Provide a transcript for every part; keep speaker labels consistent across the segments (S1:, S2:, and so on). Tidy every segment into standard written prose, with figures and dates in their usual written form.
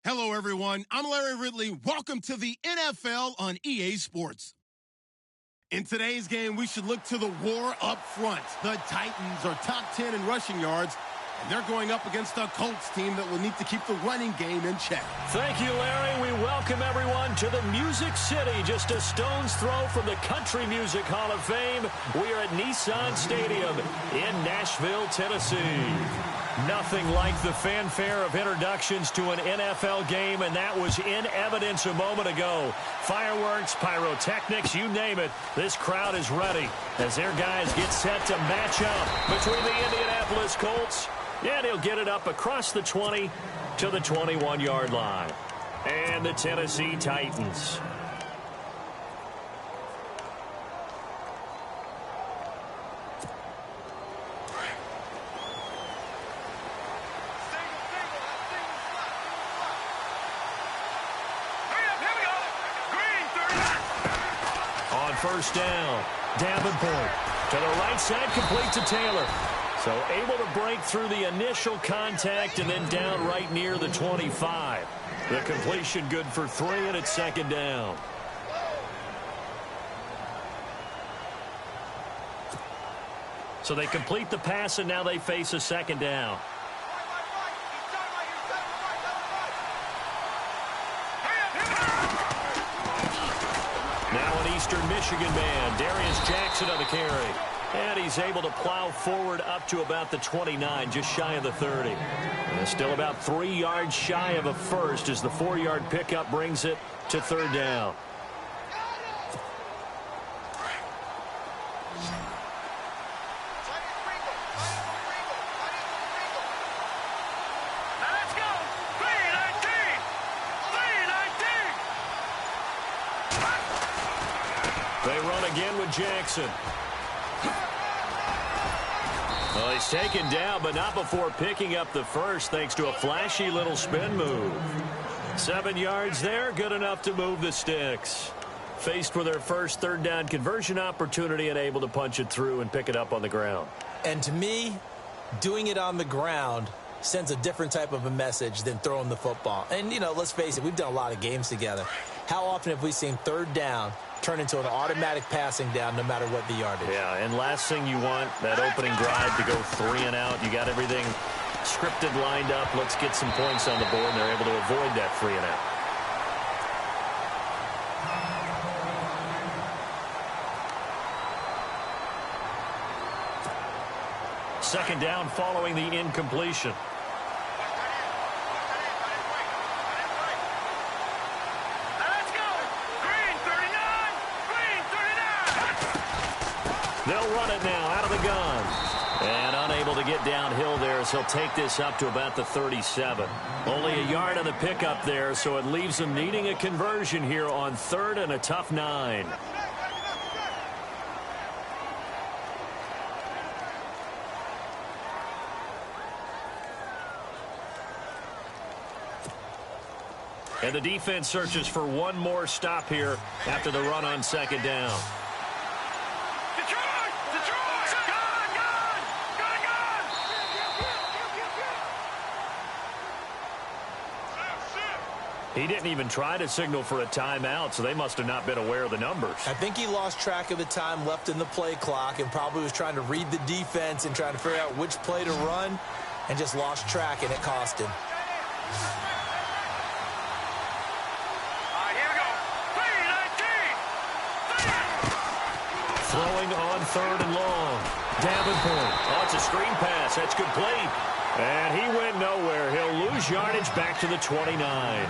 S1: Hello, everyone. I'm Larry Ridley. Welcome to the NFL on EA Sports. In today's game, we should look to the war up front. The Titans are top 10 in rushing yards, and they're going up against a Colts team that will need to keep the running game in check.
S2: Thank you, Larry. We welcome everyone to the Music City, just a stone's throw from the Country Music Hall of Fame. We are at Nissan Stadium in Nashville, Tennessee. Nothing like the fanfare of introductions to an NFL game, and that was in evidence a moment ago. Fireworks, pyrotechnics, you name it. This crowd is ready as their guys get set to match up between the Indianapolis Colts, and he'll get it up across the 20 to the 21-yard line. And the Tennessee Titans. First down. Davenport to the right side, complete to Taylor. So able to break through the initial contact and then down right near the 25. The completion good for 3, and it's second down. So they complete the pass, and now they face a second down. Eastern Michigan man, Darius Jackson on the carry. And he's able to plow forward up to about the 29, just shy of the 30. And still about 3 yards shy of a first as the 4-yard pickup brings it to third down. They run again with Jackson. Well, he's taken down, but not before picking up the first, thanks to a flashy little spin move. 7 yards there, good enough to move the sticks. Faced with their first third down conversion opportunity and able to punch it through and pick it up on the ground.
S3: And to me, doing it on the ground sends a different type of a message than throwing the football. And, you know, let's face it, we've done a lot of games together. How often have we seen third down turn into an automatic passing down no matter what the yardage?
S2: Yeah, and last thing you want, that opening drive to go 3 and out. You got everything scripted, lined up. Let's get some points on the board, and they're able to avoid that 3 and out. Second down following the incompletion. They'll run it now out of the gun. And unable to get downhill there, so he'll take this up to about the 37. Only a yard on the pickup there, so it leaves them needing a conversion here on third and a tough 9. And the defense searches for one more stop here after the run on second down. He didn't even try to signal for a timeout, so they must have not been aware of the numbers.
S3: I think he lost track of the time left in the play clock and probably was trying to read the defense and trying to figure out which play to run and just lost track, and it cost him.
S2: Throwing on third and long. Davenport. Oh, it's a screen pass. That's complete. And he went nowhere. He'll lose yardage back to the 29.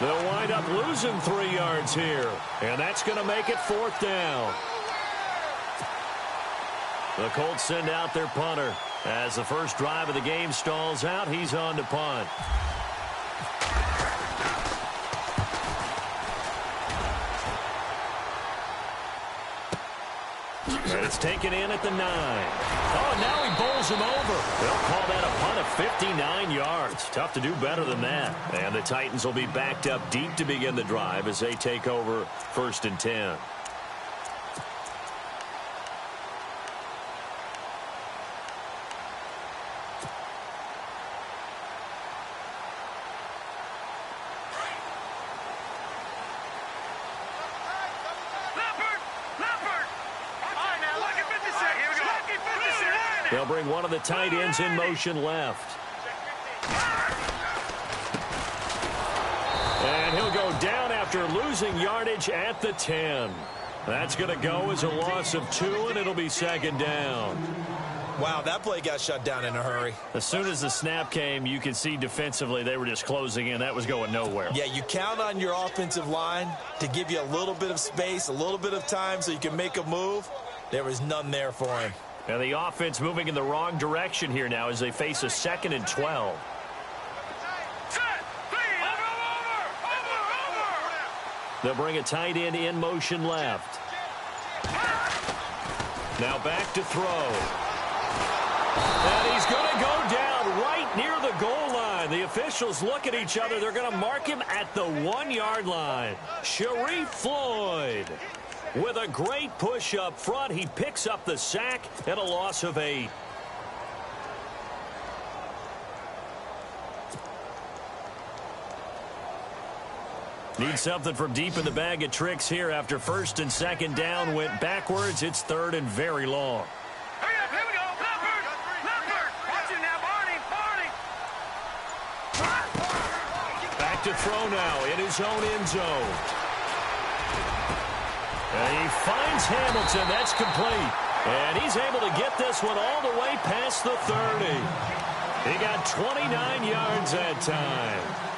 S2: They'll wind up losing 3 yards here. And that's going to make it fourth down. The Colts send out their punter. As the first drive of the game stalls out, he's on to punt. And it's taken in at the 9. Oh, now he bowls him over. They'll call that a punt of 59 yards. Tough to do better than that. And the Titans will be backed up deep to begin the drive as they take over first and 10. They'll bring one of the tight ends in motion left. And he'll go down after losing yardage at the 10. That's going to go as a loss of 2, and it'll be second down.
S3: Wow, that play got shut down in a hurry.
S2: As soon as the snap came, you could see defensively they were just closing in. That was going nowhere.
S3: Yeah, you count on your offensive line to give you a little bit of space, a little bit of time so you can make a move. There was none there for him.
S2: And the offense moving in the wrong direction here now as they face a 2nd and 12. They'll bring a tight end in motion left. Now back to throw. And he's going to go down right near the goal line. The officials look at each other. They're going to mark him at the 1-yard line. Sharif Floyd with a great push up front. He picks up the sack and a loss of 8. Need something from deep in the bag of tricks here after 1st and 2nd down went backwards. It's 3rd and very long.
S4: Hurry up, here we go. Leopard. Watch it now, Barney.
S2: Back to throw now in his own end zone. And he finds Hamilton. That's complete. And he's able to get this one all the way past the 30. He got 29 yards that time.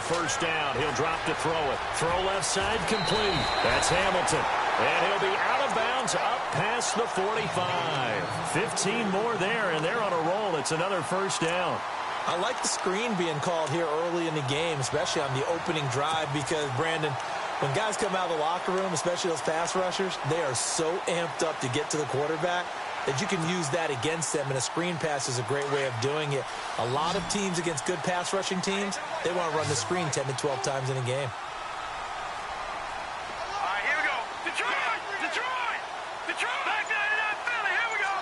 S2: First down. He'll drop to throw it. Throw left side complete. That's Hamilton. And he'll be out of bounds up past the 45. 15 more there, and they're on a roll. It's another first down.
S3: I like the screen being called here early in the game, especially on the opening drive, because, Brandon, when guys come out of the locker room, especially those pass rushers, they are so amped up to get to the quarterback that you can use that against them, and a screen pass is a great way of doing it. A lot of teams against good pass rushing teams, they want to run the screen 10 to 12 times in a game.
S4: All right, here we go. Detroit! Back down in that Philly. Here we go.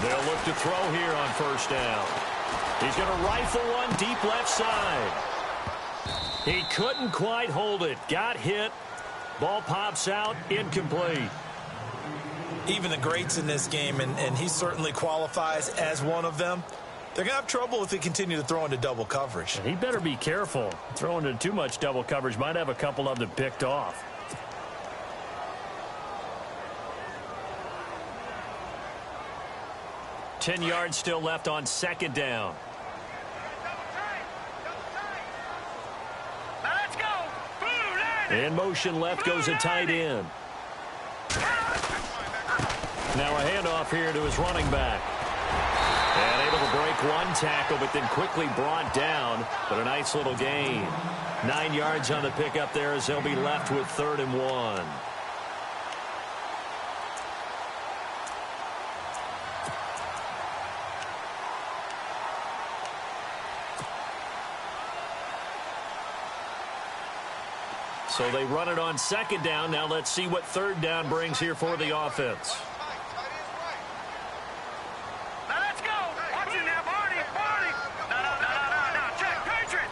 S2: They'll look to throw here on first down. He's going to rifle one deep left side. He couldn't quite hold it. Got hit. Ball pops out, incomplete.
S3: Even the greats in this game, and he certainly qualifies as one of them, they're going to have trouble if they continue to throw into double coverage.
S2: He better be careful. Throwing into too much double coverage might have a couple of them picked off. Ten yards still left on 2nd down. In motion left goes a tight end. Now a handoff here to his running back. And able to break one tackle, but then quickly brought down. But a nice little gain. 9 yards on the pickup there as they'll be left with 3rd and 1. So they run it on 2nd down. Now let's see what 3rd down brings here for the offense.
S4: Now let's go. Watch it now, Barney. No. Check. Patriot.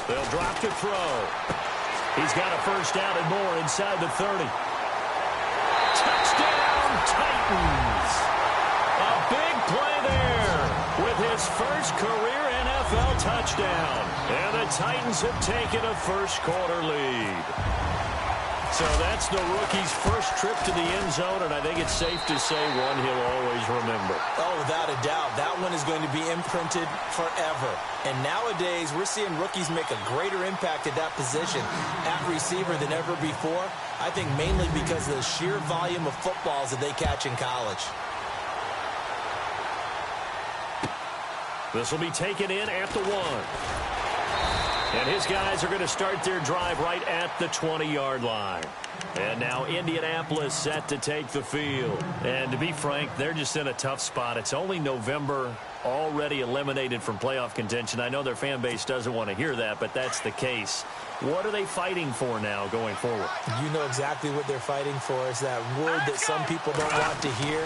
S2: They'll drop to throw. He's got a first down and more inside the 30. Touchdown, Titans. A big play there with his first career NFL touchdown. And the Titans have taken a first-quarter lead. So that's the rookie's first trip to the end zone, and I think it's safe to say one he'll always remember.
S3: Oh, without a doubt. That one is going to be imprinted forever. And nowadays, we're seeing rookies make a greater impact at that position at receiver than ever before. I think mainly because of the sheer volume of footballs that they catch in college.
S2: This will be taken in at the 1. And his guys are going to start their drive right at the 20-yard line. And now Indianapolis set to take the field. And to be frank, they're just in a tough spot. It's only November, already eliminated from playoff contention. I know their fan base doesn't want to hear that, but that's the case. What are they fighting for now going forward?
S3: You know exactly what they're fighting for. It's that word that some people don't want to hear,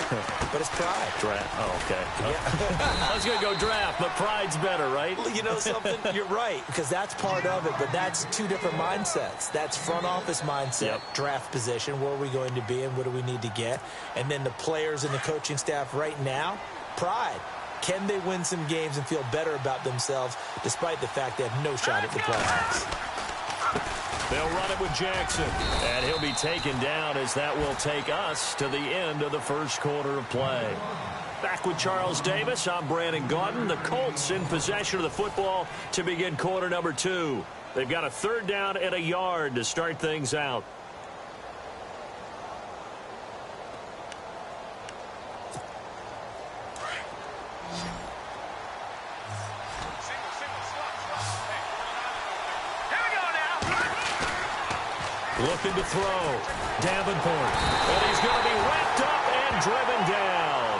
S3: but it's pride.
S2: Draft. Oh, okay.
S3: Yeah.
S2: I was going to go draft, but pride's better, right?
S3: You know something? You're right, because that's part of it, but that's two different mindsets. That's front office mindset, draft position, where are we going to be and what do we need to get? And then the players and the coaching staff right now, pride. Can they win some games and feel better about themselves despite the fact they have no shot at the playoffs?
S2: They'll run it with Jackson, and he'll be taken down as that will take us to the end of the first quarter of play. Back with Charles Davis, I'm Brandon Gaudin. The Colts in possession of the football to begin quarter number 2. They've got a 3rd down and a yard to start things out. Looking to throw. Davenport. And he's going to be wrapped up and driven down.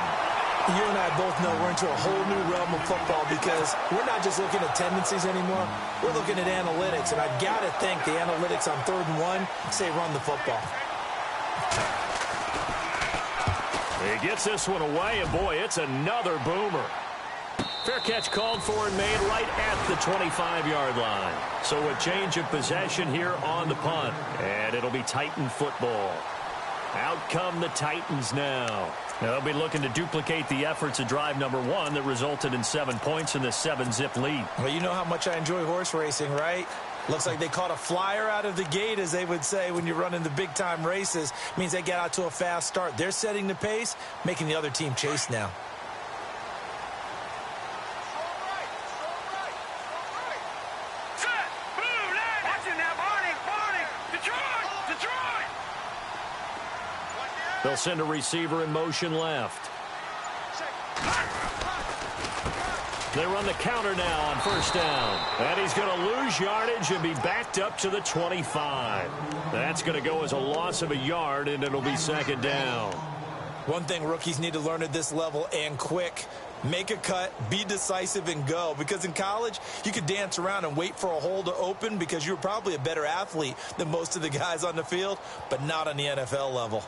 S3: You and I both know we're into a whole new realm of football because we're not just looking at tendencies anymore. We're looking at analytics, and I've got to think the analytics on 3rd and 1 say run the football.
S2: He gets this one away, and boy, it's another boomer. Fair catch called for and made right at the 25-yard line. So a change of possession here on the punt. And it'll be Titan football. Out come the Titans now. They'll be looking to duplicate the efforts of drive number 1 that resulted in 7 points in the 7-zip lead.
S3: Well, you know how much I enjoy horse racing, right? Looks like they caught a flyer out of the gate, as they would say when you're running the big-time races. Means they get out to a fast start. They're setting the pace, making the other team chase now.
S2: They'll send a receiver in motion left. They run the counter now on 1st down. And he's going to lose yardage and be backed up to the 25. That's going to go as a loss of a yard, and it'll be 2nd down.
S3: One thing rookies need to learn at this level, and quick, make a cut, be decisive, and go. Because in college, you could dance around and wait for a hole to open because you're probably a better athlete than most of the guys on the field, but not on the NFL level.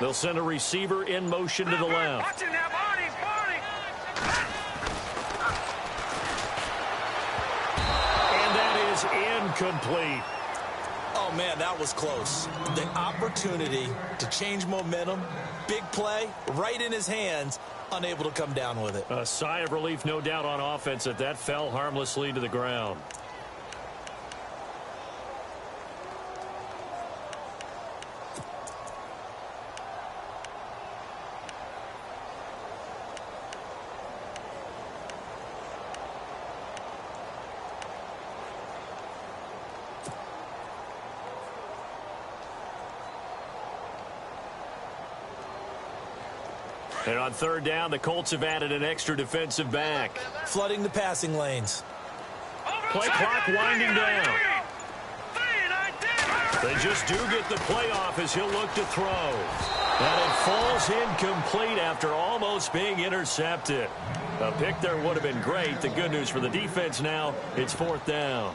S2: They'll send a receiver in motion to the left.
S4: Watch it now, Barney.
S2: And that is incomplete.
S3: Oh, man, that was close. The opportunity to change momentum, big play, right in his hands, unable to come down with it.
S2: A sigh of relief, no doubt, on offense that fell harmlessly to the ground. And on 3rd down, the Colts have added an extra defensive back.
S3: Flooding the passing lanes.
S2: Play clock winding down. They just do get the playoff as he'll look to throw. And it falls incomplete after almost being intercepted. A pick there would have been great. The good news for the defense now, it's 4th down.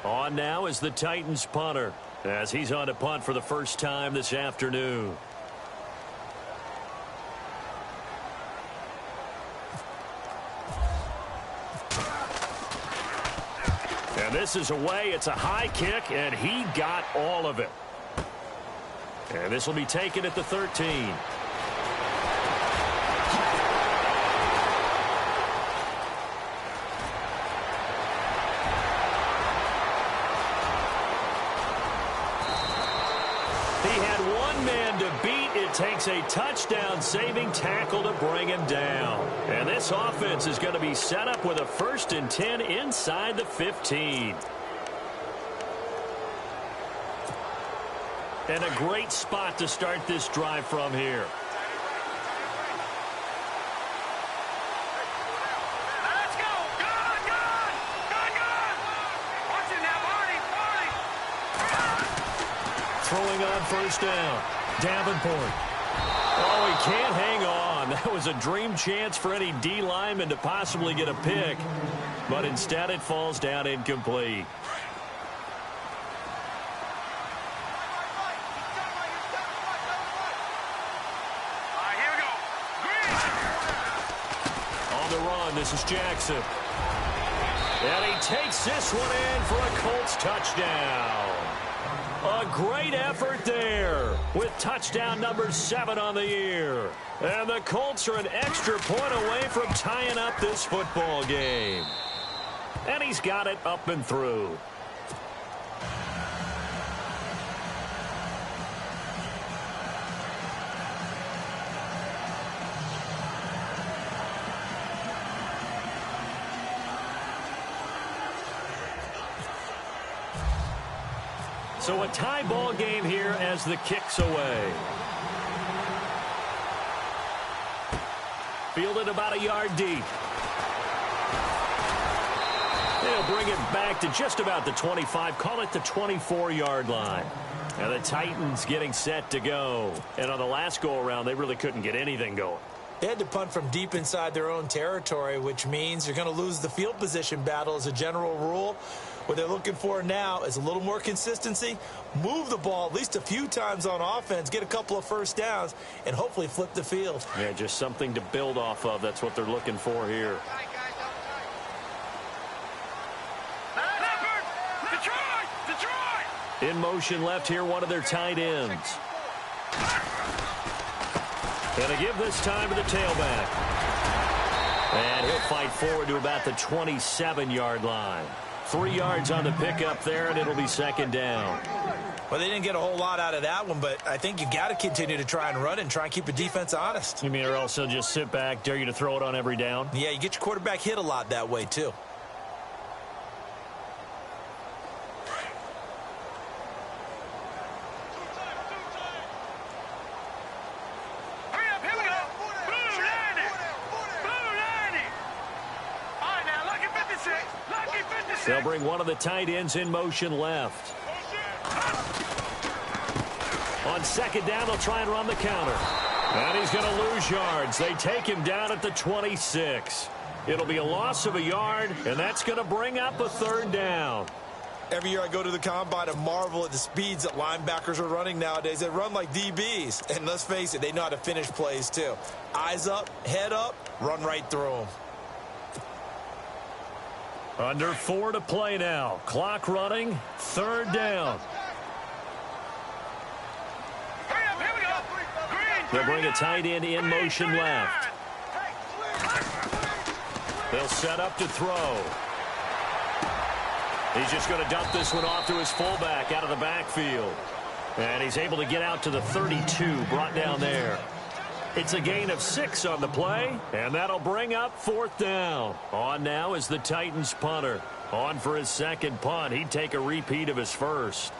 S2: On now is the Titans punter as he's on to punt for the first time this afternoon. And this is away. It's a high kick, and he got all of it. And this will be taken at the 13. Takes a touchdown-saving tackle to bring him down. And this offense is going to be set up with a 1st and 10 inside the 15. And a great spot to start this drive from here.
S4: Let's go. Good, good. Good, good. Watch it now, Barney.
S2: Throwing on first down. Davenport. Oh, he can't hang on. That was a dream chance for any D lineman to possibly get a pick. But instead it falls down incomplete. This is Jackson. And he takes this one in for a Colts touchdown. A great effort there with touchdown number 7 on the year. And the Colts are an extra point away from tying up this football game. And he's got it up and through. So a tie ball game here as the kick's away. Fielded about a yard deep. They'll bring it back to just about the 25. Call it the 24-yard line. And the Titans getting set to go. And on the last go-around, they really couldn't get anything going.
S3: They had to punt from deep inside their own territory, which means you're going to lose the field position battle as a general rule. What they're looking for now is a little more consistency, move the ball at least a few times on offense, get a couple of first downs, and hopefully flip the field.
S2: Yeah, just something to build off of. That's what they're looking for here.
S4: Detroit!
S2: In motion left here, one of their tight ends. Gonna give this time to the tailback. And he'll fight forward to about the 27-yard line. 3 yards on the pickup there, and it'll be second down.
S3: Well, they didn't get a whole lot out of that one, but I think you got to continue to try and run and try and keep the defense honest.
S2: You mean or else they'll just sit back, dare you to throw it on every down?
S3: Yeah, you get your quarterback hit a lot that way, too.
S2: They'll bring one of the tight ends in motion left. On second down, they'll try and run the counter. And he's going to lose yards. They take him down at the 26. It'll be a loss of a yard, and that's going to bring up a third down.
S3: Every year I go to the combine and marvel at the speeds that linebackers are running nowadays. They run like DBs. And let's face it, they know how to finish plays too. Eyes up, head up, run right through them.
S2: Under 4 to play now. Clock running. Third down. They'll bring a tight end in motion left. They'll set up to throw. He's just going to dump this one off to his fullback out of the backfield. And he's able to get out to the 32, brought down there. It's a gain of 6 on the play, and that'll bring up fourth down. On now is the Titans punter. On for his second punt. He'd take a repeat of his first.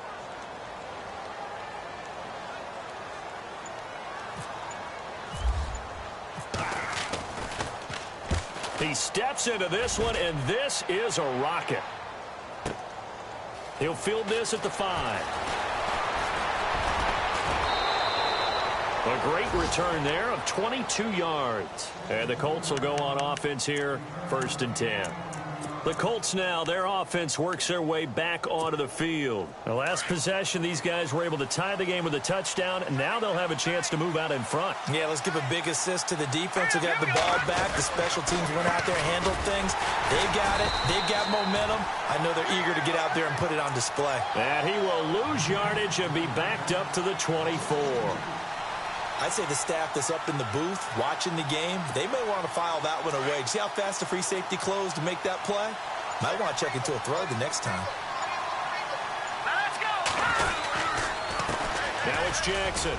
S2: He steps into this one, and this is a rocket. He'll field this at the 5. A great return there of 22 yards. And the Colts will go on offense here, 1st and 10. The Colts now, their offense works their way back onto the field. The last possession, these guys were able to tie the game with a touchdown, and now they'll have a chance to move out in front.
S3: Yeah, let's give a big assist to the defense who got the ball back. The special teams went out there and handled things. They've got it. They've got momentum. I know they're eager to get out there and put it on display.
S2: And he will lose yardage and be backed up to the 24.
S3: I'd say the staff that's up in the booth watching the game, they may want to file that one away. See how fast the free safety closed to make that play? Might want to check into a throw the next time.
S4: Let's go.
S2: Now it's Jackson.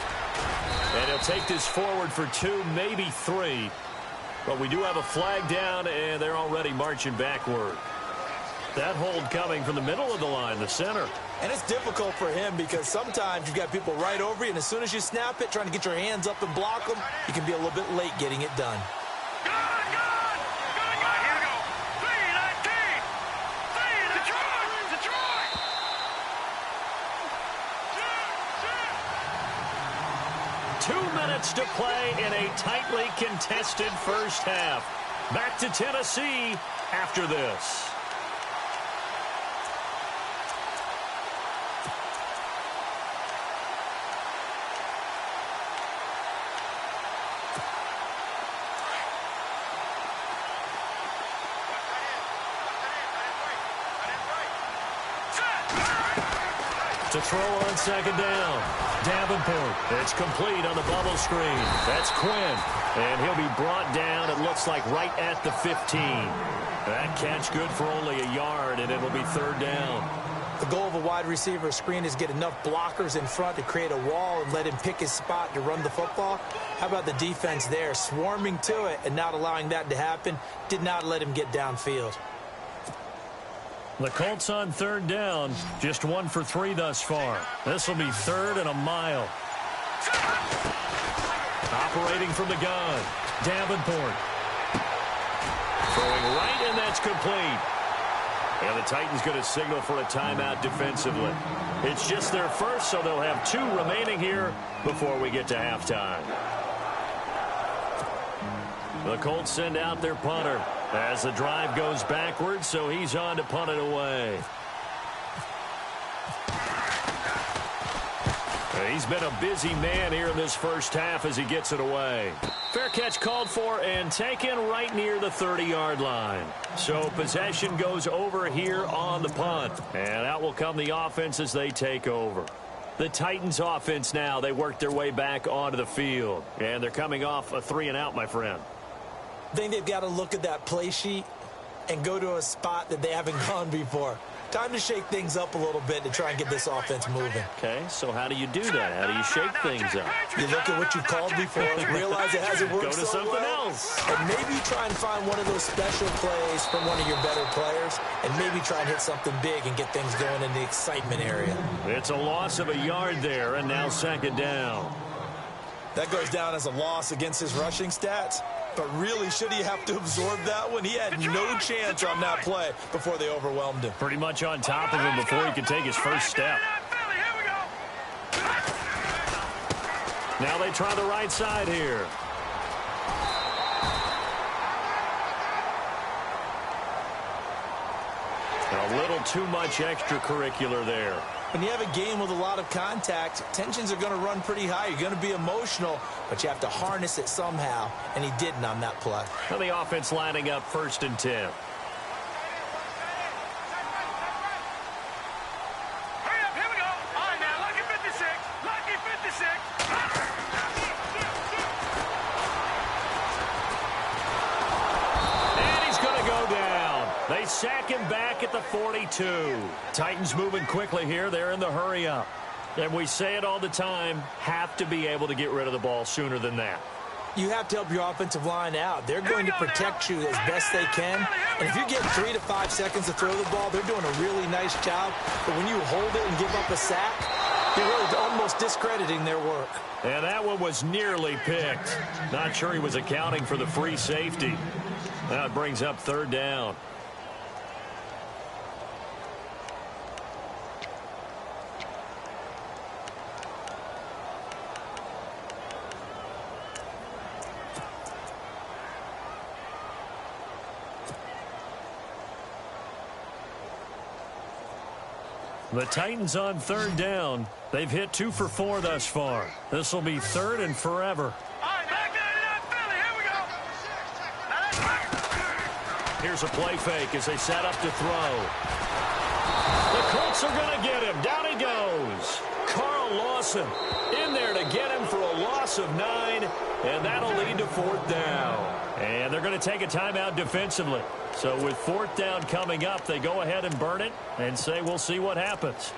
S2: And he'll take this forward for 2, maybe 3. But we do have a flag down, and they're already marching backward. That hold coming from the middle of the line, the center.
S3: And it's difficult for him because sometimes you've got people right over you, and as soon as you snap it, trying to get your hands up and block them, you can be a little bit late getting it done.
S4: Here we go. 3-19. Detroit.
S2: 2 minutes to play in a tightly contested first half. Back to Tennessee after this. To throw on second down. Davenport. It's complete on the bubble screen. That's Quinn. And he'll be brought down, it looks like, right at the 15. That catch good for only a yard, and it'll be third down.
S3: The goal of a wide receiver screen is get enough blockers in front to create a wall and let him pick his spot to run the football. How about the defense there? Swarming to it and not allowing that to happen. Did not let him get downfield.
S2: The Colts on third down, just 1 for 3 thus far. This will be third and a mile. Operating from the gun, Davenport. Throwing right, and that's complete. And the Titans going to signal for a timeout defensively. It's just their first, so they'll have 2 remaining here before we get to halftime. The Colts send out their punter as the drive goes backwards, so he's on to punt it away. He's been a busy man here in this first half as he gets it away. Fair catch called for and taken right near the 30-yard line. So possession goes over here on the punt. And out will come the offense as they take over. The Titans offense now, they work their way back onto the field. And they're coming off a 3-and-out, my friend.
S3: I think they've got to look at that play sheet and go to a spot that they haven't gone before. Time to shake things up a little bit to try and get this offense moving.
S2: Okay, so how do you do that? How do you shake things up?
S3: You look at what you've called before, realize it hasn't worked
S2: Go to
S3: so
S2: something
S3: well,
S2: else.
S3: and maybe try and find one of those special plays from one of your better players, and maybe try and hit something big and get things going in the excitement area.
S2: It's a loss of a yard there, and now second down.
S3: That goes down as a loss against his rushing stats. But really, should he have to absorb that one? He had no chance on that play before they overwhelmed him.
S2: Pretty much on top of him before he could take his first step. Now they try the right side here. A little too much extracurricular there.
S3: When you have a game with a lot of contact, tensions are going to run pretty high. You're going to be emotional, but you have to harness it somehow, and he didn't on that play.
S2: Now the offense lining up 1st and 10.
S4: Hurry up, here we go. All right, now, lucky 56. Lucky 56.
S2: And he's going to go down. They sack him back at the 42. Titans moving quickly here. They're in the hurry up. And we say it all the time, have to be able to get rid of the ball sooner than that.
S3: You have to help your offensive line out. They're going to protect you as best they can. And if you get 3 to 5 seconds to throw the ball, they're doing a really nice job. But when you hold it and give up a sack, you're really almost discrediting their work.
S2: And that one was nearly picked. Not sure he was accounting for the free safety. That brings up third down. The Titans on third down. They've hit 2 for 4 thus far. This will be third and forever.
S4: All right, back to Philly. Here we go.
S2: Here's a play fake as they set up to throw. The Colts are going to get him. Down he goes. Carl Lawson in there to get him for a loss of 9, and that'll lead to 4th down. And they're going to take a timeout defensively. So with 4th down coming up, they go ahead and burn it and say we'll see what happens.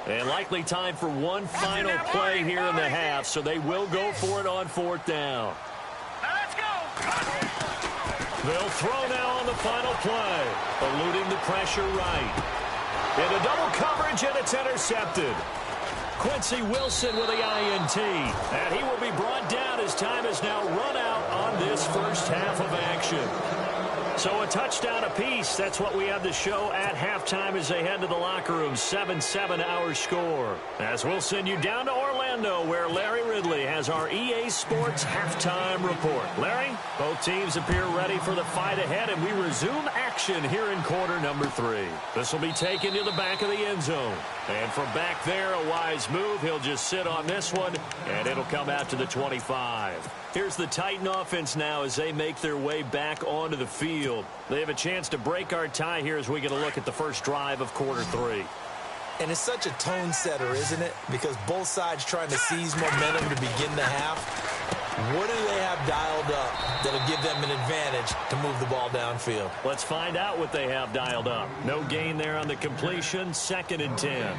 S2: And likely time for one final play here in the half, so they will go for it on 4th down.
S4: Now let's go.
S2: They'll throw now on the final play, eluding the pressure right. Into double coverage, and it's intercepted. Quincy Wilson with the INT, and he will be brought down as time has now run out on this first half of action. So a touchdown apiece. That's what we have to show at halftime as they head to the locker room. 7-7 our score. As we'll send you down to Orlando, where Larry Ridley has our EA Sports halftime report. Larry, both teams appear ready for the fight ahead, and we resume action here in quarter number 3. This will be taken to the back of the end zone. And from back there, a wise move. He'll just sit on this one, and it'll come out to the 25. Here's the Titan offense now as they make their way back onto the field. They have a chance to break our tie here as we get a look at the first drive of quarter 3.
S3: And it's such a tone setter, isn't it? Because both sides trying to seize momentum to begin the half. What do they have dialed up that'll give them an advantage to move the ball downfield?
S2: Let's find out what they have dialed up. No gain there on the completion. 2nd and 10.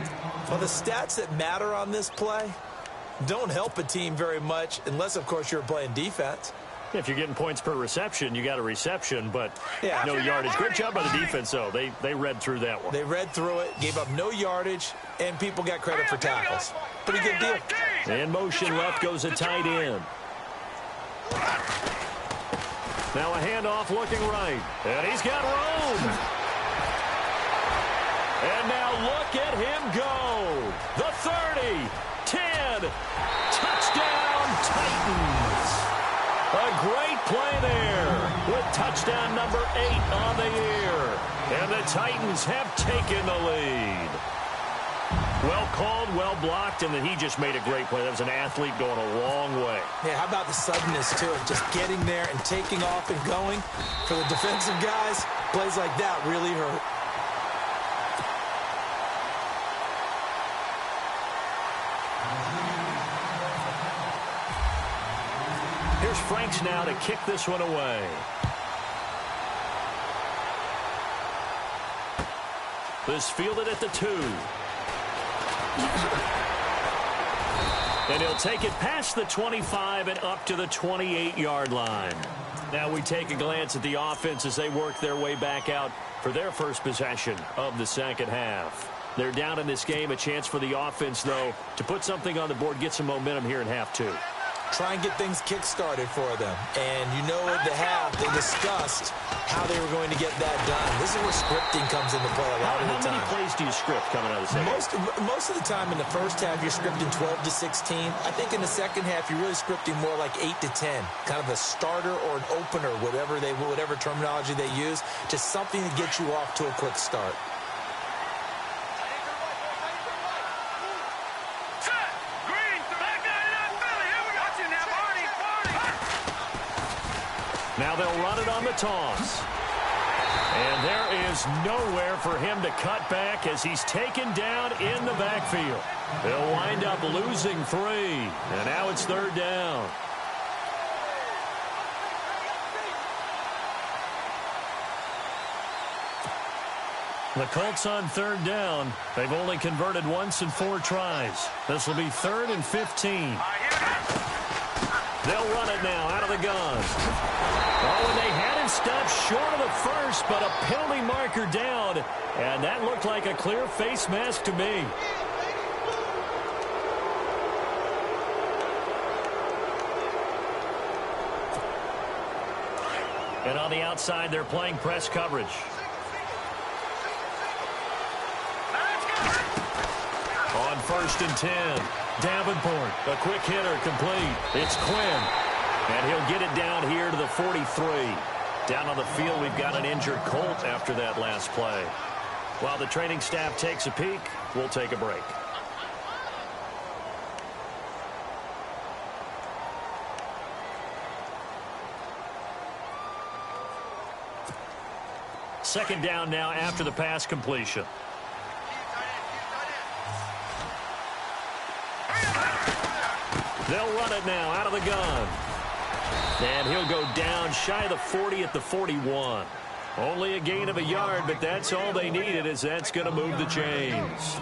S3: Well, the stats that matter on this play don't help a team very much unless, of course, you're playing defense.
S2: If you're getting points per reception, you got a reception, but no yardage. Great job by the defense, though. They read through that one.
S3: They read through it, gave up no yardage, and people got credit for tackles. Pretty good deal.
S2: In motion left goes a tight end. Now a handoff looking right. And he's got room. And now look at him go. The 30, 10, touchdown Titans. A great play there with touchdown number 8 on the year. And the Titans have taken the lead. Well called, well blocked, and then he just made a great play. That was an athlete going a long way.
S3: Yeah, how about the suddenness to it? Just getting there and taking off and going. For the defensive guys, plays like that really hurt.
S2: Here's Franks now to kick this one away. This fielded at the 2. And he'll take it past the 25 and up to the 28-yard line. Now we take a glance at the offense as they work their way back out for their first possession of the second half. They're down in this game. A chance for the offense, though, to put something on the board, get some momentum here in half 2.
S3: Try and get things kick-started for them. And you know at the half, they discussed how they were going to get that done. This is where scripting comes into play a lot of the time.
S2: How many plays do you script coming out of the second half?
S3: Most of the time in the first half, you're scripting 12 to 16. I think in the second half, you're really scripting more like 8 to 10. Kind of a starter or an opener, whatever terminology they use. Just something to get you off to a quick start.
S2: Now they'll run it on the toss. And there is nowhere for him to cut back as he's taken down in the backfield. They'll wind up losing 3. And now it's 3rd down. The Colts on 3rd down. They've only converted once in 4 tries. This will be 3rd and 15. They'll run it now out of the gun. Oh, and they had him stopped short of the first, but a penalty marker down. And that looked like a clear face mask to me. And on the outside, they're playing press coverage. On 1st and 10, Davenport, a quick hitter, complete. It's Quinn, and he'll get it down here to the 43. Down on the field, we've got an injured Colt after that last play. While the training staff takes a peek, we'll take a break. Second down now after the pass completion. They'll run it now out of the gun. And he'll go down shy of the 40 at the 41. Only a gain of a yard, but that's all they needed, as that's going to move the chains.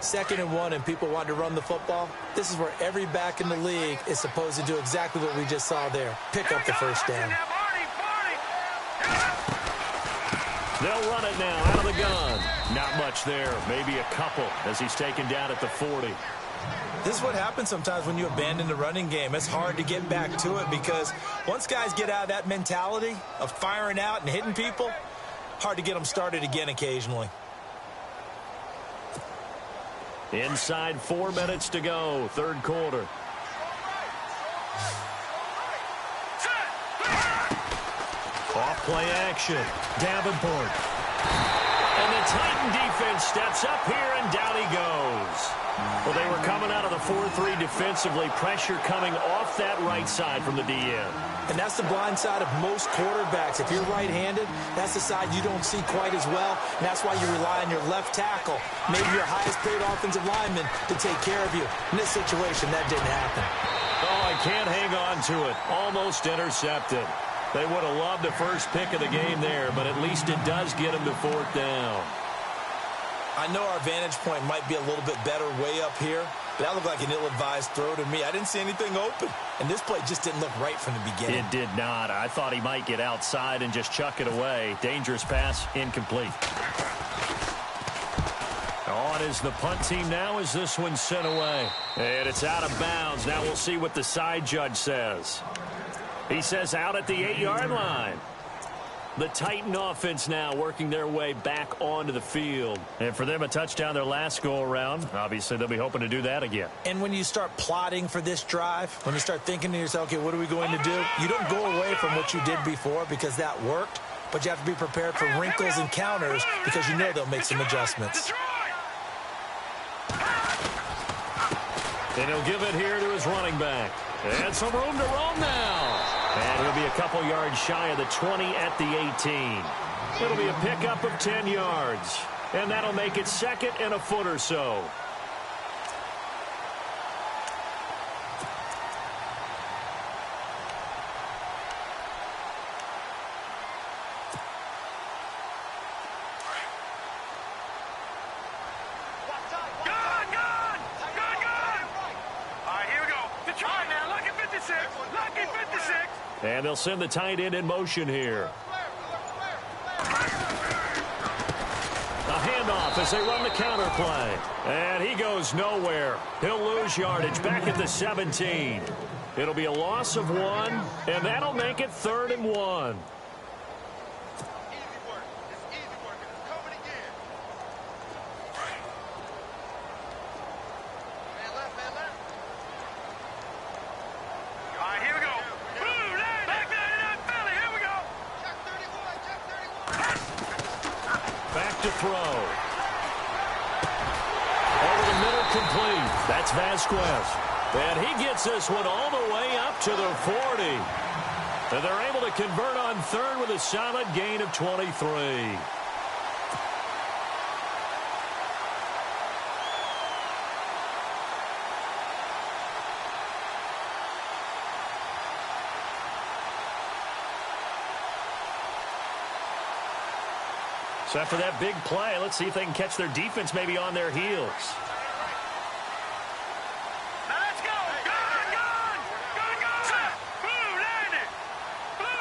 S3: 2nd and 1 and people want to run the football, this is where every back in the league is supposed to do exactly what we just saw there. Pick up the first down.
S2: They'll run it now out of the gun. Not much there. Maybe a couple as he's taken down at the 40.
S3: This is what happens sometimes when you abandon the running game. It's hard to get back to it because once guys get out of that mentality of firing out and hitting people, hard to get them started again occasionally.
S2: Inside 4 minutes to go, third quarter. Off play action. Davenport. And the Titan defense steps up here, and down he goes. Well, they were coming out of the 4-3 defensively. Pressure coming off that right side from the DN.
S3: And that's the blind side of most quarterbacks. If you're right-handed, that's the side you don't see quite as well. And that's why you rely on your left tackle, maybe your highest-paid offensive lineman, to take care of you. In this situation, that didn't happen.
S2: Oh, I can't hang on to it. Almost intercepted. They would have loved the first pick of the game there, but at least it does get them to 4th down.
S3: I know our vantage point might be a little bit better way up here, but that looked like an ill-advised throw to me. I didn't see anything open, and this play just didn't look right from the beginning.
S2: It did not. I thought he might get outside and just chuck it away. Dangerous pass, incomplete. On is the punt team now as this one's sent away. And it's out of bounds. Now we'll see what the side judge says. He says out at the 8-yard line. The Titan offense now working their way back onto the field. And for them, a touchdown their last go-around. Obviously, they'll be hoping to do that again.
S3: And when you start plotting for this drive, when you start thinking to yourself, okay, what are we going to do? You don't go away from what you did before because that worked, but you have to be prepared for wrinkles and counters because you know they'll make some adjustments.
S2: And he'll give it here to his running back. And some room to roam now. And he'll be a couple yards shy of the 20 at the 18. It'll be a pickup of 10 yards. And that'll make it 2nd and a foot or so. And they'll send the tight end in motion here. A handoff as they run the counter play. And he goes nowhere. He'll lose yardage back at the 17. It'll be a loss of 1, and that'll make it 3rd and 1. To throw. Over the middle, complete. That's Vasquez. And he gets this one all the way up to the 40. And they're able to convert on 3rd with a solid gain of 23. So after that big play, let's see if they can catch their defense maybe on their heels.
S4: Let's go!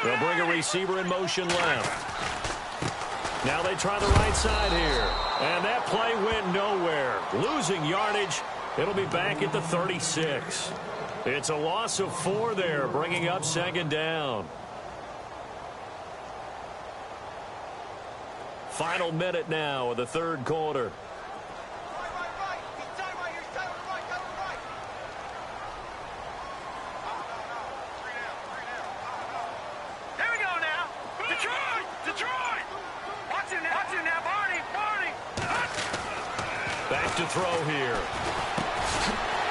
S2: They'll bring a receiver in motion left. Now they try the right side here. And that play went nowhere. Losing yardage. It'll be back at the 36. It's a loss of 4 there, bringing up 2nd down. Final minute now of the 3rd quarter.
S4: There we go now. Detroit. Watch him now, Barney.
S2: Back to throw here.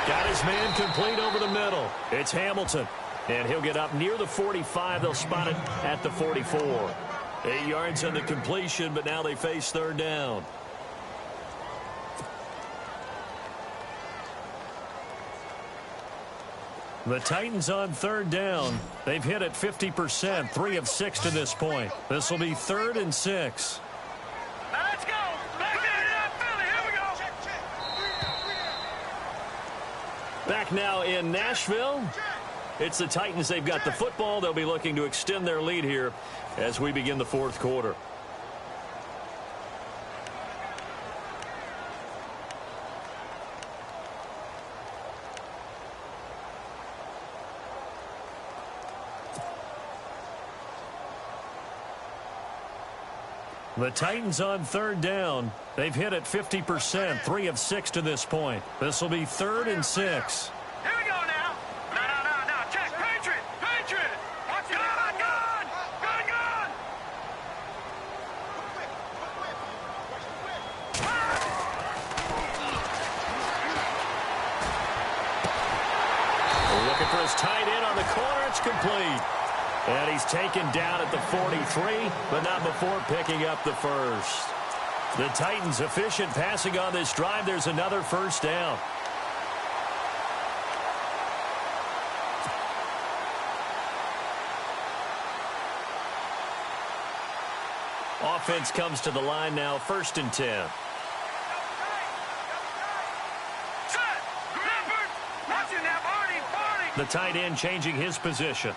S2: Got his man complete over the middle. It's Hamilton. And he'll get up near the 45. They'll spot it at the 44. 8 yards on the completion, but now they face 3rd down. The Titans on 3rd down. They've hit it 50%, 3 of 6 to this point. This will be 3rd and 6.
S4: Now let's go. Back there, Philly. Here we go.
S2: Back now in Nashville. It's the Titans. They've got the football. They'll be looking to extend their lead here as we begin the fourth quarter. The Titans on third down. They've hit it 50%, 3 of 6 to this point. This will be 3rd and 6.
S4: Here we go now. No. Check. Patriot. Watch it. Gun.
S2: Looking for his tight end on the corner. It's complete. And he's taken down at the 43, but not before picking up the first. The Titans efficient passing on this drive. There's another first down. Offense comes to the line now, 1st and 10. The tight end changing his position.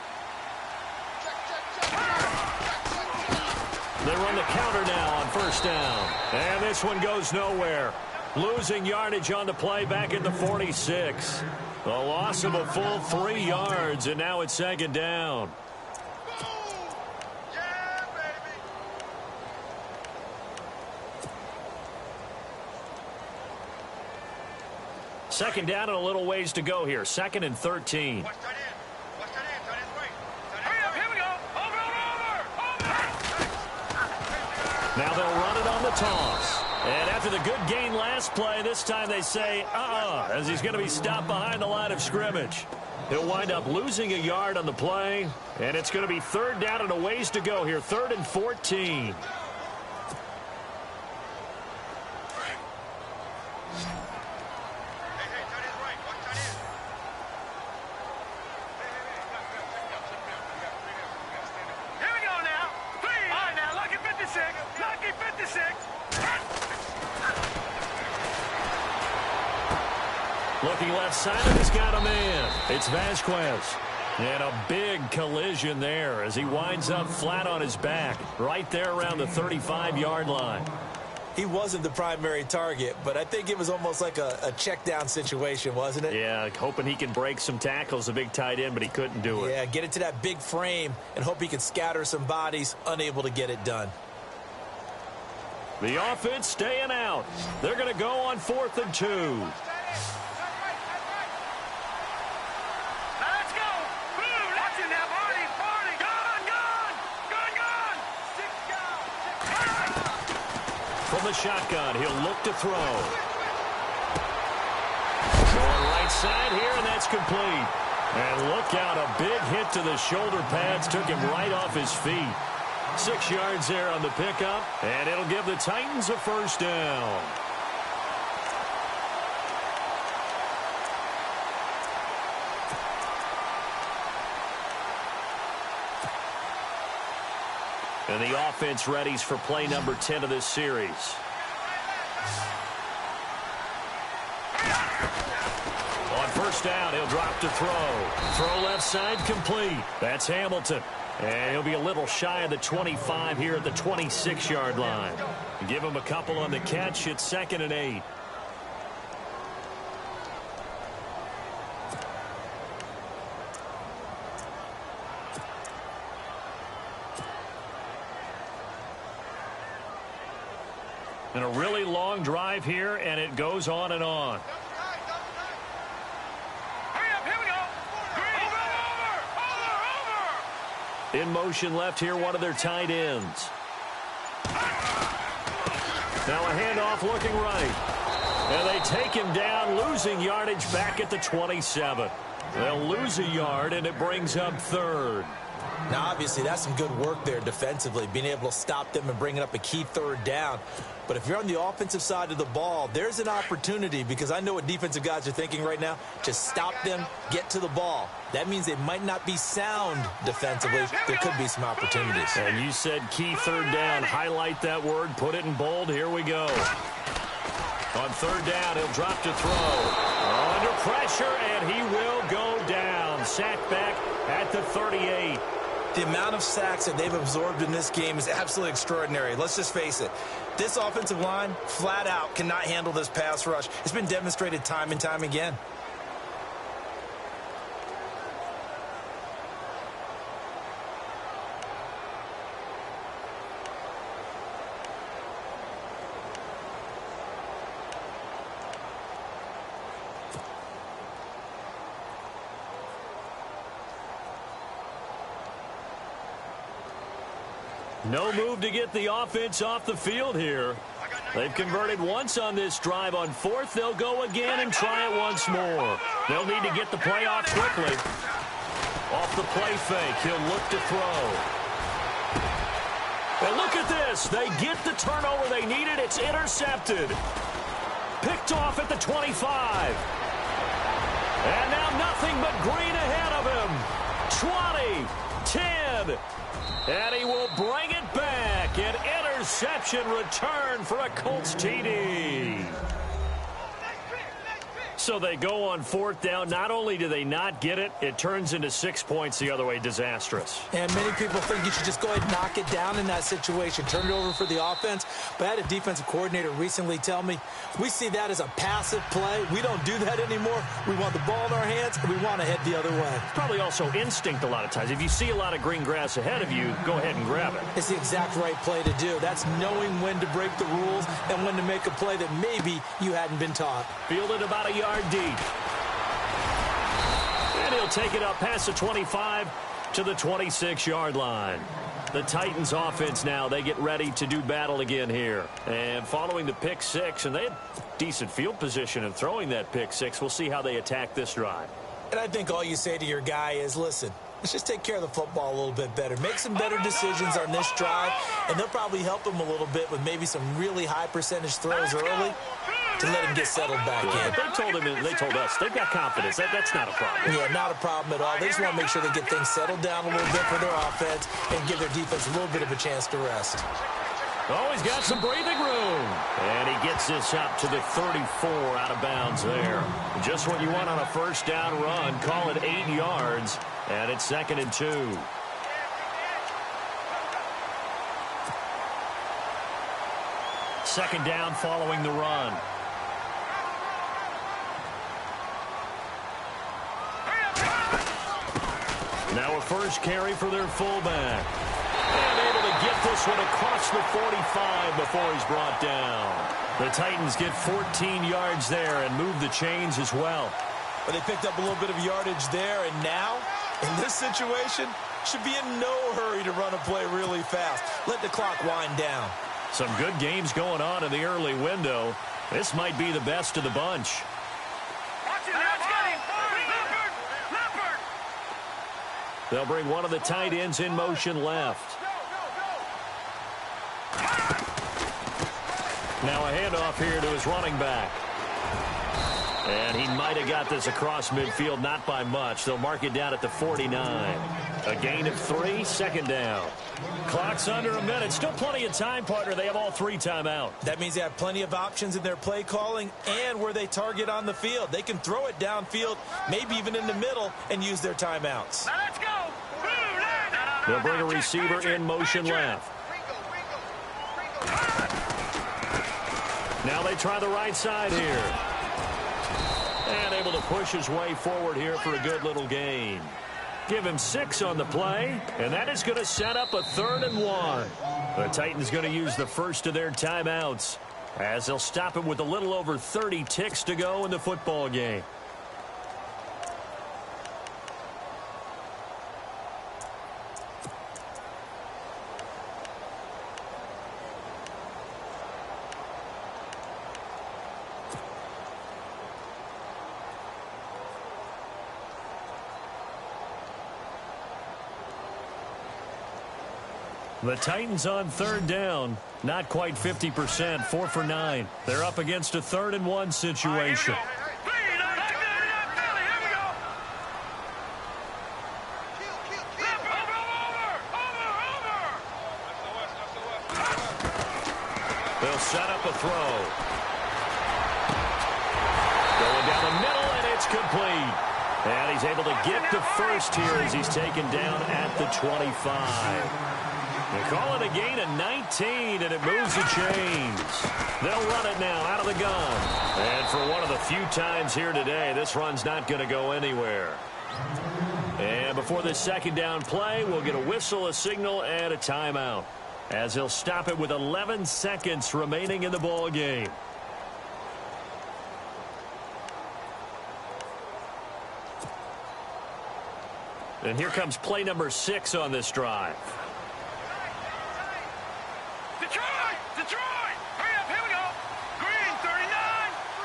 S2: They run the counter now on 1st down. And this one goes nowhere. Losing yardage on the play back at the 46. A loss of a full 3 yards, and now it's 2nd down.
S4: Yeah, baby.
S2: Second down and a little ways to go here. 2nd and 13.
S4: Watch that in. Turn his way. Hurry up, here we go. Over.
S2: Now they'll run it on the toss. And after the good gain last play, this time they say, as he's going to be stopped behind the line of scrimmage. He'll wind up losing a yard on the play, and it's going to be 3rd down and a ways to go here. 3rd and 14. Looking left side, and he's got a man. It's Vasquez. And a big collision there as he winds up flat on his back, right there around the 35-yard line.
S3: He wasn't the primary target, but I think it was almost like a check-down situation, wasn't it?
S2: Yeah, hoping he can break some tackles, a big tight end, but he couldn't do it.
S3: Yeah, get it to that big frame and hope he can scatter some bodies, unable to get it done.
S2: The offense staying out. They're going to go on 4th and 2. From the shotgun, he'll look to throw. Going right side here, and that's complete. And look out, a big hit to the shoulder pads took him right off his feet. 6 yards there on the pickup, and it'll give the Titans a 1st down. And the offense readies for play number 10 of this series. On 1st down, he'll drop to throw. Throw left side complete. That's Hamilton. And he'll be a little shy of the 25 here at the 26-yard line. Give him a couple on the catch. It's 2nd and 8. And a really long drive here, and it goes on and on.
S4: Hurry up, here we go. Over.
S2: In motion left here, one of their tight ends. Now a handoff looking right. And they take him down, losing yardage back at the 27. They'll lose a yard, and it brings up 3rd.
S3: Now, obviously, that's some good work there defensively, being able to stop them and bringing up a key 3rd down. But if you're on the offensive side of the ball, there's an opportunity, because I know what defensive guys are thinking right now. Just stop them, get to the ball. That means they might not be sound defensively. There could be some opportunities.
S2: And you said key 3rd down. Highlight that word, put it in bold. Here we go. On third down. He'll drop to throw. Under pressure, and he will go down. Sacked back at the 38.
S3: The amount of sacks that they've absorbed in this game is absolutely extraordinary. Let's just face it. This offensive line, flat out, cannot handle this pass rush. It's been demonstrated time and time again.
S2: No move to get the offense off the field here. They've converted once on this drive. On fourth, they'll go again and try it once more. They'll need to get the play off quickly. Off the play fake, he'll look to throw. And look at this. They get the turnover they needed. It's intercepted. Picked off at the 25. And now nothing but green ahead of him. 20, 10. And he will bring it back. An interception return for a Colts TD. So they go on fourth down. Not only do they not get it, it turns into 6 points the other way. Disastrous.
S3: And many people think you should just go ahead and knock it down in that situation. Turn it over for the offense. But I had a defensive coordinator recently tell me, we see that as a passive play. We don't do that anymore. We want the ball in our hands, and we want to head the other way.
S2: It's probably also instinct a lot of times. If you see a lot of green grass ahead of you, go ahead and grab it.
S3: It's the exact right play to do. That's knowing when to break the rules and when to make a play that maybe you hadn't been taught.
S2: Fielded about a yard deep. And he'll take it up past the 25 to the 26-yard line. The Titans offense now, they get ready to do battle again here. And following the pick six, and they had decent field position in throwing that pick six. We'll see how they attack this drive.
S3: And I think all you say to your guy is, listen, let's just take care of the football a little bit better. Make some better decisions on this drive, and they'll probably help him a little bit with maybe some really high percentage throws early to let him get settled back in.
S2: They told us they've got confidence. That's not a problem.
S3: Yeah, not a problem at all. They just want to make sure they get things settled down a little bit for their offense and give their defense a little bit of a chance to rest.
S2: Oh, he's got some breathing room. And he gets this up to the 34 out of bounds there. Just what you want on a first down run. Call it 8 yards. And it's 2nd and 2. Second down following the run. Now a first carry for their fullback. And able to get this one across the 45 before he's brought down. The Titans get 14 yards there and move the chains as well.
S3: But they picked up a little bit of yardage there, and now, in this situation, should be in no hurry to run a play really fast. Let the clock wind down.
S2: Some good games going on in the early window. This might be the best of the bunch. They'll bring one of the tight ends in motion left. Now a handoff here to his running back. And he might have got this across midfield, not by much. They'll mark it down at the 49. A gain of 3, second down. Clock's under a minute. Still plenty of time, partner. They have all 3 timeout.
S3: That means they have plenty of options in their play calling and where they target on the field. They can throw it downfield, maybe even in the middle, and use their timeouts.
S4: Now let's go.
S2: They'll bring a receiver in motion left. Now they try the right side here. And able to push his way forward here for a good little gain. Give him 6 on the play, and that is going to set up a 3rd and 1. The Titans going to use the first of their timeouts as they'll stop it with a little over 30 ticks to go in the football game. The Titans on 3rd down, not quite 50%, 4 for 9. They're up against a 3rd and 1 situation. They'll set up a throw. complete. And he's able to get the first here as he's taken down at the 25. They call it a gain of 19, and it moves the chains. They'll run it now out of the gun. And for one of the few times here today, this run's not going to go anywhere. And before this second down play, we'll get a whistle, a signal, and a timeout, as he'll stop it with 11 seconds remaining in the ball game. And here comes play number 6 on this drive.
S4: Detroit! Detroit! Hurry up, here we go! Green 39!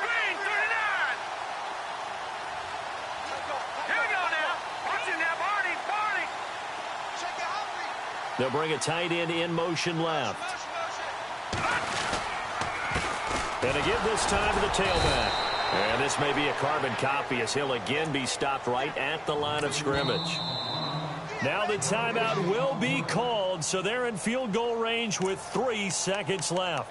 S4: Green 39! Here we go now! Watch it now, Barney! Barney!
S2: They'll bring a tight end in motion left. And to give this time to the tailback. And this may be a carbon copy as he'll again be stopped right at the line of scrimmage. Now the timeout will be called, so they're in field goal range with 3 seconds left.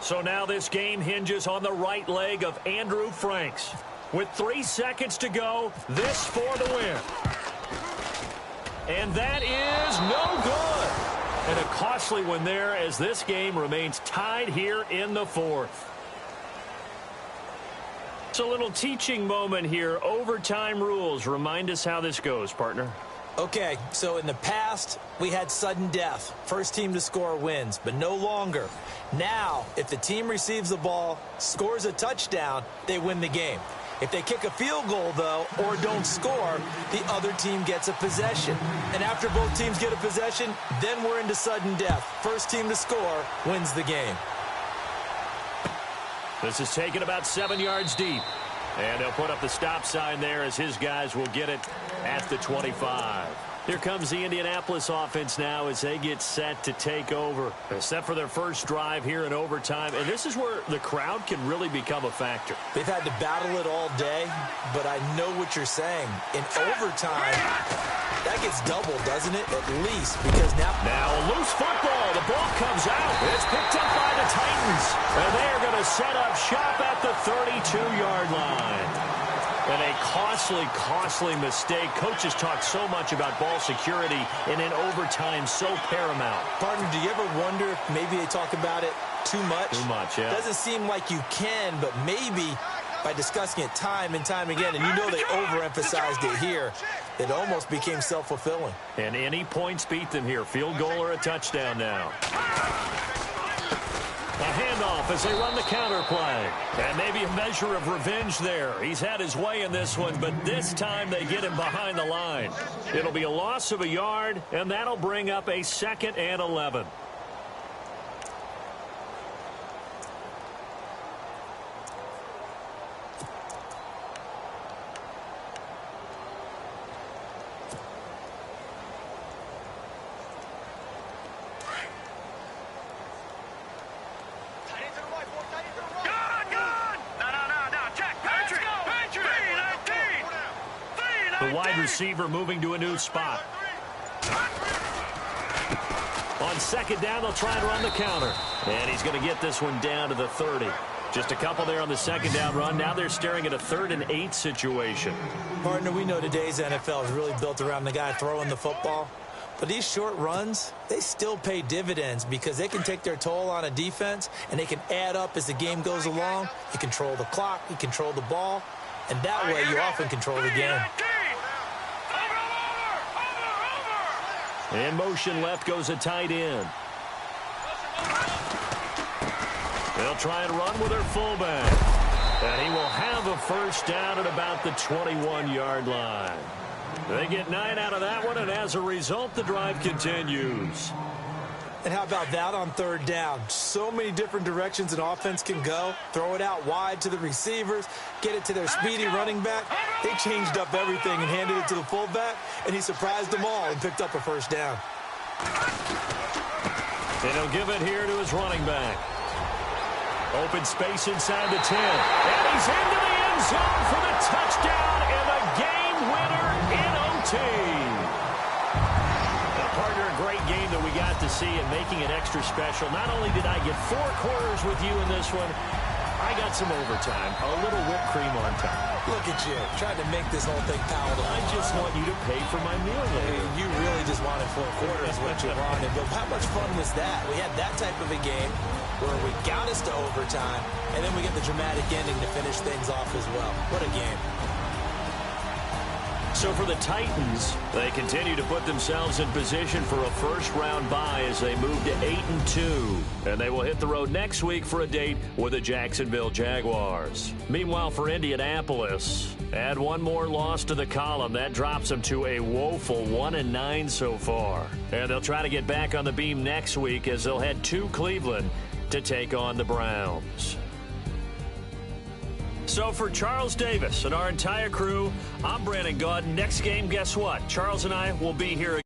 S2: So now this game hinges on the right leg of Andrew Franks. With 3 seconds to go, this for the win. And that is no good. And a costly one there as this game remains tied here in the 4th. It's a little teaching moment here. Overtime rules. Remind us how this goes, partner.
S3: Okay, so in the past, we had sudden death. First team to score wins, but no longer. Now, if the team receives the ball, scores a touchdown, they win the game. If they kick a field goal, though, or don't score, the other team gets a possession. And after both teams get a possession, then we're into sudden death. First team to score wins the game.
S2: This is taken about 7 yards deep. And they'll put up the stop sign there as his guys will get it at the 25. Here comes the Indianapolis offense now as they get set to take over. They're set for their first drive here in overtime, and this is where the crowd can really become a factor.
S3: They've had to battle it all day, but I know what you're saying. In overtime, that gets doubled, doesn't it? At least, because now
S2: a loose football. The ball comes out. It's picked up by the Titans, and they are going to set up shop at the 32-yard line. And a costly mistake. Coaches talk so much about ball security, and in overtime, so paramount.
S3: Partner, do you ever wonder if maybe they talk about it too much?
S2: Too much, yeah.
S3: Doesn't seem like you can, but maybe by discussing it time and time again, and you know they overemphasized it here, it almost became self-fulfilling.
S2: And any points beat them here. Field goal or a touchdown now. A handoff as they run the counter play. And maybe a measure of revenge there. He's had his way in this one, but this time they get him behind the line. It'll be a loss of a yard, and that'll bring up a 2nd and 11. The wide receiver moving to a new spot. On 2nd down, they'll try and run the counter. And he's going to get this one down to the 30. Just a couple there on the 2nd down run. Now they're staring at a 3rd and 8 situation.
S3: Partner, we know today's NFL is really built around the guy throwing the football. But these short runs, they still pay dividends because they can take their toll on a defense, and they can add up as the game goes along. You control the clock, you control the ball, and that way you often control the game.
S2: In motion left goes a tight end. They'll try and run with their fullback. And he will have a first down at about the 21-yard line. They get 9 out of that one, and as a result, the drive continues.
S3: And how about that on 3rd down? So many different directions an offense can go. Throw it out wide to the receivers, get it to their speedy running back. They changed up everything and handed it to the fullback, and he surprised them all and picked up a first down.
S2: And he'll give it here to his running back. Open space inside the 10. And he's into the end zone for the touchdown and the game winner in OT. Now, partner, a great game that we got to see and making it extra special. Not only did I get 4 quarters with you in this one, I got some overtime, a little whipped cream on top.
S3: Look at you, trying to make this whole thing palatable.
S2: I just want you to pay for my meal later.
S3: You really just wanted 4 quarters, what you wanted. But how much fun was that? We had that type of a game where we got us to overtime, and then we get the dramatic ending to finish things off as well. What a game.
S2: So for the Titans, they continue to put themselves in position for a first-round bye as they move to 8-2. And they will hit the road next week for a date with the Jacksonville Jaguars. Meanwhile, for Indianapolis, add one more loss to the column. That drops them to a woeful 1-9 so far. And they'll try to get back on the beam next week as they'll head to Cleveland to take on the Browns. So for Charles Davis and our entire crew, I'm Brandon Gaudin. Next game, guess what? Charles and I will be here again.